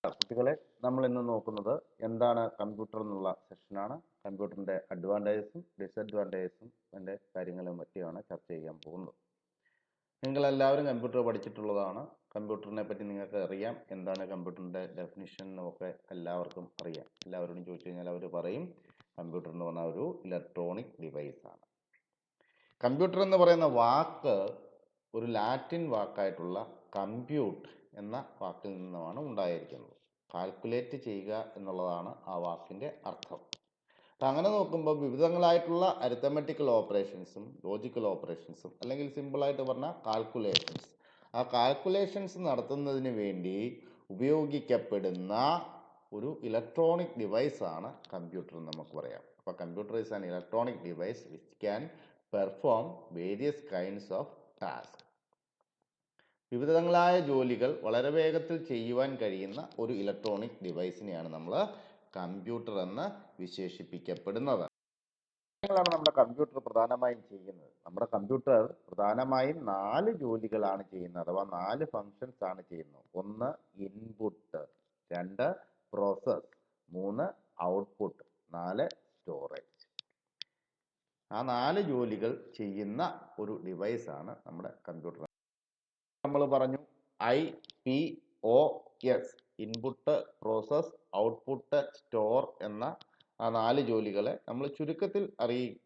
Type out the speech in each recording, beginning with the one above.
കുട്ടികളെ നമ്മൾ ഇന്ന് നോക്കുന്നത് എന്താണ് കമ്പ്യൂട്ടർ എന്നുള്ള സെഷനാണ്. കമ്പ്യൂട്ടറിന്റെ അഡ്വാൻറ്റേജസും ഡിസഡ്വാൻറ്റേജസും അതിൻ്റെ കാര്യങ്ങളും പറ്റിയാണ് ചർച്ച ചെയ്യാൻ പോകുന്നത്. നിങ്ങൾ എല്ലാവരും കമ്പ്യൂട്ടർ പഠിച്ചിട്ടുള്ളതാണ്. കമ്പ്യൂട്ടറിനെ പറ്റി നിങ്ങൾക്ക് അറിയാം. എന്താണ് കമ്പ്യൂട്ടറിന്റെ ഡെഫിനിഷൻ എന്നൊക്കെ എല്ലാവർക്കും അറിയാം. എല്ലാവരോടും ചോദിച്ചു കഴിഞ്ഞാൽ അവർ പറയും കമ്പ്യൂട്ടർ എന്ന് പറഞ്ഞാൽ ഒരു ഇലക്ട്രോണിക് ഡിവൈസ് ആണ്. കമ്പ്യൂട്ടർ എന്ന് പറയുന്ന വാക്ക് ഒരു ലാറ്റിൻ വാക്കായിട്ടുള്ള കമ്പ്യൂട്ട് എന്ന വാക്കിൽ നിന്നുമാണ് ഉണ്ടായിരിക്കുന്നത്. കാൽക്കുലേറ്റ് ചെയ്യുക എന്നുള്ളതാണ് ആ വാക്കിൻ്റെ അർത്ഥം. അപ്പം അങ്ങനെ നോക്കുമ്പോൾ വിവിധങ്ങളായിട്ടുള്ള അരിത്തമെറ്റിക്കൽ ഓപ്പറേഷൻസും ലോജിക്കൽ ഓപ്പറേഷൻസും അല്ലെങ്കിൽ സിമ്പിളായിട്ട് പറഞ്ഞാൽ കാൽക്കുലേഷൻസ്, ആ കാൽക്കുലേഷൻസ് നടത്തുന്നതിന് വേണ്ടി ഉപയോഗിക്കപ്പെടുന്ന ഒരു ഇലക്ട്രോണിക് ഡിവൈസാണ് കമ്പ്യൂട്ടർ എന്ന് നമുക്ക് പറയാം. അപ്പോൾ computer is an electronic device which can perform various kinds of task. വിവിധങ്ങളായ ജോലികൾ വളരെ വേഗത്തിൽ ചെയ്യുവാൻ കഴിയുന്ന ഒരു ഇലക്ട്രോണിക് ഡിവൈസിനെയാണ് നമ്മൾ കമ്പ്യൂട്ടർ എന്ന് വിശേഷിപ്പിക്കപ്പെടുന്നത്. ാണ് നമ്മുടെ കമ്പ്യൂട്ടർ പ്രധാനമായും ചെയ്യുന്നത്. നമ്മുടെ കമ്പ്യൂട്ടർ പ്രധാനമായും 4 ജോലികളാണ് ചെയ്യുന്നത്, അഥവാ 4 ഫങ്ഷൻസ് ആണ് ചെയ്യുന്നത്. 1 ഇൻപുട്ട്, 2 പ്രോസസ്, 3 ഔട്ട്പുട്ട്, 4 സ്റ്റോറേജ്. ആ 4 ജോലികൾ ചെയ്യുന്ന ഒരു ഡിവൈസാണ് നമ്മുടെ കമ്പ്യൂട്ടർ. നമ്മൾ പറഞ്ഞു IPOS, input, process, output, store എന്ന ആ 4 ജോലികളെ നമ്മൾ ചുരുക്കത്തിൽ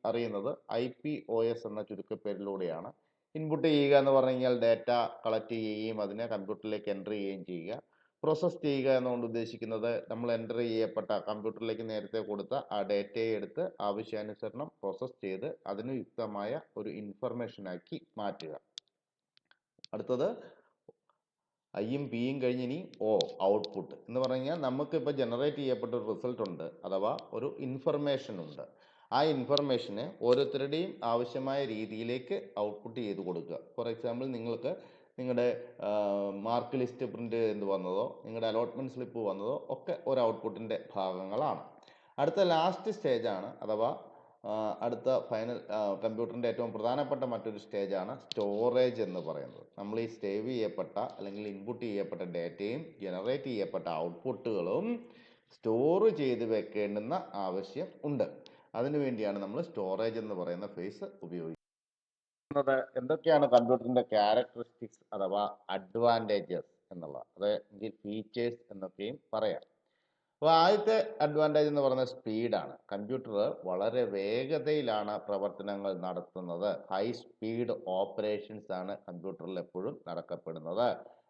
അറിയുന്നത് IPOS എന്ന ചുരുക്കപ്പേരിലൂടെയാണ്. ഇൻപുട്ട് ചെയ്യുക എന്ന് പറഞ്ഞു കഴിഞ്ഞാൽ ഡാറ്റ കളക്ട് ചെയ്യുകയും അതിനെ കമ്പ്യൂട്ടറിലേക്ക് എൻ്റർ ചെയ്യുകയും ചെയ്യുക. പ്രോസസ്സ് ചെയ്യുക എന്നുകൊണ്ട് ഉദ്ദേശിക്കുന്നത് നമ്മൾ എൻ്റർ ചെയ്യപ്പെട്ട കമ്പ്യൂട്ടറിലേക്ക് നേരത്തെ കൊടുത്ത ആ ഡാറ്റയെ എടുത്ത് ആവശ്യാനുസരണം പ്രോസസ്സ് ചെയ്ത് അതിന് യുക്തമായ ഒരു ഇൻഫർമേഷനാക്കി മാറ്റുക. അടുത്തത് ഐയും പിയും കഴിഞ്ഞ് ഇനി ഔട്ട്പുട്ട് എന്ന് പറഞ്ഞു കഴിഞ്ഞാൽ നമുക്കിപ്പോൾ ജനറേറ്റ് ചെയ്യപ്പെട്ട ഒരു റിസൾട്ട് ഉണ്ട്, അഥവാ ഒരു ഇൻഫർമേഷൻ ഉണ്ട്. ആ ഇൻഫർമേഷന് ഓരോരുത്തരുടെയും ആവശ്യമായ രീതിയിലേക്ക് ഔട്ട്പുട്ട് ചെയ്ത് കൊടുക്കുക. ഫോർ എക്സാമ്പിൾ, നിങ്ങൾക്ക് നിങ്ങളുടെ മാർക്ക് ലിസ്റ്റ് പ്രിൻ്റ് ചെയ്ത് വന്നതോ നിങ്ങളുടെ അലോട്ട്മെൻറ്റ് സ്ലിപ്പ് വന്നതോ ഒക്കെ ഒരു ഔട്ട്പുട്ടിൻ്റെ ഭാഗങ്ങളാണ്. അടുത്ത ലാസ്റ്റ് സ്റ്റേജാണ്, അഥവാ അടുത്ത ഫൈനൽ കമ്പ്യൂട്ടറിൻ്റെ ഏറ്റവും പ്രധാനപ്പെട്ട മറ്റൊരു സ്റ്റേജാണ് സ്റ്റോറേജ് എന്ന് പറയുന്നത്. നമ്മൾ ഈ സേവ് ചെയ്യപ്പെട്ട അല്ലെങ്കിൽ ഇൻപുട്ട് ചെയ്യപ്പെട്ട ഡാറ്റയും ജനറേറ്റ് ചെയ്യപ്പെട്ട ഔട്ട്പുട്ടുകളും സ്റ്റോർ ചെയ്ത് വെക്കേണ്ടുന്ന ആവശ്യം ഉണ്ട്. അതിനുവേണ്ടിയാണ് നമ്മൾ സ്റ്റോറേജ് എന്ന് പറയുന്ന ഫേസ് ഉപയോഗിക്കുന്നത്. എന്തൊക്കെയാണ് കമ്പ്യൂട്ടറിൻ്റെ ക്യാരക്ടറിസ്റ്റിക്സ് അഥവാ അഡ്വാൻറ്റേജസ് എന്നുള്ളത്, അതായത് ഫീച്ചേഴ്സ് എന്നൊക്കെയും പറയാം. അപ്പോൾ ആദ്യത്തെ അഡ്വാൻറ്റേജ് എന്ന് പറയുന്നത് സ്പീഡാണ്. കമ്പ്യൂട്ടർ വളരെ വേഗതയിലാണ് പ്രവർത്തനങ്ങൾ നടത്തുന്നത്. ഹൈ സ്പീഡ് ഓപ്പറേഷൻസ് ആണ് കമ്പ്യൂട്ടറിൽ എപ്പോഴും നടക്കപ്പെടുന്നത്.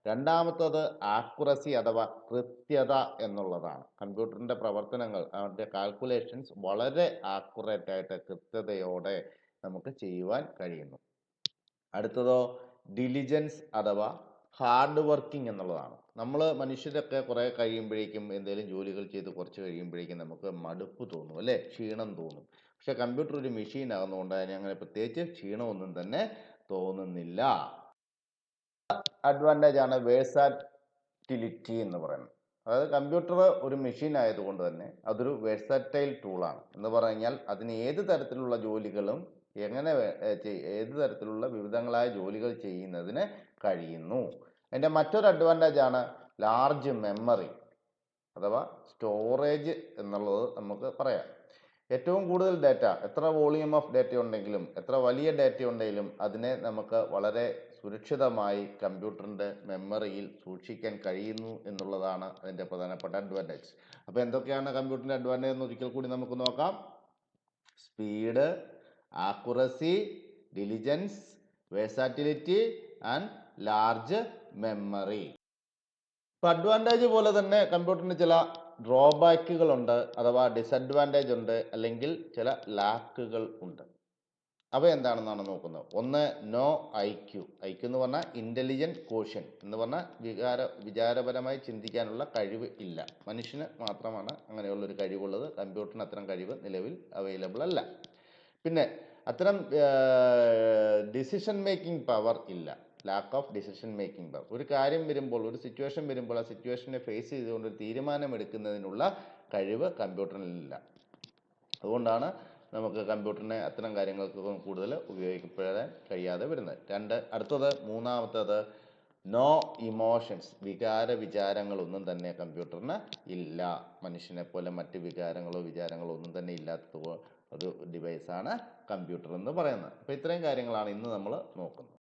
രണ്ടാമത്തത് ആക്യുറസി അഥവാ കൃത്യത എന്നുള്ളതാണ്. കമ്പ്യൂട്ടറിൻ്റെ പ്രവർത്തനങ്ങൾ, അതിൻ്റെ കാൽക്കുലേഷൻസ് വളരെ ആക്യുറേറ്റ് ആയിട്ട് കൃത്യതയോടെ നമുക്ക് ചെയ്യുവാൻ കഴിയുന്നു. അടുത്തതോ ഡിലിജൻസ് അഥവാ ഹാർഡ് വർക്കിംഗ് എന്നുള്ളതാണ്. നമ്മൾ മനുഷ്യരൊക്കെ കുറേ കഴിയുമ്പോഴേക്കും എന്തെങ്കിലും ജോലികൾ ചെയ്ത് കുറച്ച് കഴിയുമ്പോഴേക്കും നമുക്ക് മടുപ്പ് തോന്നും, അല്ലേ, ക്ഷീണം തോന്നും. പക്ഷെ കമ്പ്യൂട്ടർ ഒരു മെഷീൻ ആകുന്നതുകൊണ്ട് അതിന് അങ്ങനെ പ്രത്യേകിച്ച് ക്ഷീണമൊന്നും തന്നെ തോന്നുന്നില്ല. അഡ്വാൻറ്റേജ് ആണ് വേഴ്സാറ്റിലിറ്റി എന്ന് പറയുന്നത്. അതായത് കമ്പ്യൂട്ടർ ഒരു മെഷീൻ ആയതുകൊണ്ട് തന്നെ അതൊരു വേഴ്സാറ്റൈൽ ടൂളാണ്. എന്ന് പറഞ്ഞാൽ അതിന് ഏത് തരത്തിലുള്ള ജോലികളും ഏത് തരത്തിലുള്ള വിവിധങ്ങളായ ജോലികൾ ചെയ്യുന്നതിന് കഴിയുന്നു. അതിൻ്റെ മറ്റൊരു അഡ്വാൻറ്റേജ് ആണ് ലാർജ് മെമ്മറി അഥവാ സ്റ്റോറേജ് എന്നുള്ളത് നമുക്ക് പറയാം. ഏറ്റവും കൂടുതൽ ഡാറ്റ, എത്ര വോളിയം ഓഫ് ഡാറ്റ ഉണ്ടെങ്കിലും എത്ര വലിയ ഡാറ്റ ഉണ്ടെങ്കിലും അതിനെ നമുക്ക് വളരെ സുരക്ഷിതമായി കമ്പ്യൂട്ടറിൻ്റെ മെമ്മറിയിൽ സൂക്ഷിക്കാൻ കഴിയുന്നു എന്നുള്ളതാണ് അതിൻ്റെ പ്രധാനപ്പെട്ട അഡ്വാൻറ്റേജ്. അപ്പോൾ എന്തൊക്കെയാണ് കമ്പ്യൂട്ടറിൻ്റെ അഡ്വാൻറ്റേജ് എന്ന് ഒരിക്കൽ കൂടി നമുക്ക് നോക്കാം. Speed, accuracy, diligence, versatility and large memory. ഇപ്പം അഡ്വാൻറ്റേജ് പോലെ തന്നെ കമ്പ്യൂട്ടറിന് ചില ഡ്രോബാക്കുകളുണ്ട്, അഥവാ ഡിസഡ്വാൻറ്റേജ് ഉണ്ട്, അല്ലെങ്കിൽ ചില ലാക്കുകൾ ഉണ്ട്. അവ എന്താണെന്നാണ് നോക്കുന്നത്. ഒന്ന്, നോ IQ. എന്ന് പറഞ്ഞാൽ ഇൻ്റലിജൻറ്റ് കോഷ്യൻ എന്ന് പറഞ്ഞാൽ വിചാരപരമായി ചിന്തിക്കാനുള്ള കഴിവ് ഇല്ല. മനുഷ്യന് മാത്രമാണ് അങ്ങനെയുള്ളൊരു കഴിവുള്ളത്. കമ്പ്യൂട്ടറിന് അത്തരം കഴിവ് നിലവിൽ അവൈലബിൾ അല്ല. പിന്നെ അത്തരം ഡിസിഷൻ മേക്കിംഗ് പവർ ഇല്ല. Lack of decision making power. ഒരു കാര്യം വരുമ്പോൾ, ഒരു സിറ്റുവേഷൻ വരുമ്പോൾ ആ സിറ്റുവേഷനെ ഫേസ് ചെയ്തുകൊണ്ട് ഒരു തീരുമാനമെടുക്കുന്നതിനുള്ള കഴിവ് കമ്പ്യൂട്ടറിനില്ല. അതുകൊണ്ടാണ് നമുക്ക് കമ്പ്യൂട്ടറിനെ അത്തരം കാര്യങ്ങൾക്ക് കൂടുതൽ ഉപയോഗിക്കപ്പെടാൻ കഴിയാതെ വരുന്നത്. മൂന്നാമത്തേത് നോ ഇമോഷൻസ്, വിചാരങ്ങളൊന്നും തന്നെ കമ്പ്യൂട്ടറിന് ഇല്ല. മനുഷ്യനെ പോലെ മറ്റ് വിചാരങ്ങളോ ഒന്നും തന്നെ ഇല്ലാത്ത ഒരു ഡിവൈസാണ് കമ്പ്യൂട്ടർ എന്ന് പറയുന്നത്. അപ്പോൾ ഇത്രയും കാര്യങ്ങളാണ് ഇന്ന് നമ്മൾ നോക്കുന്നത്.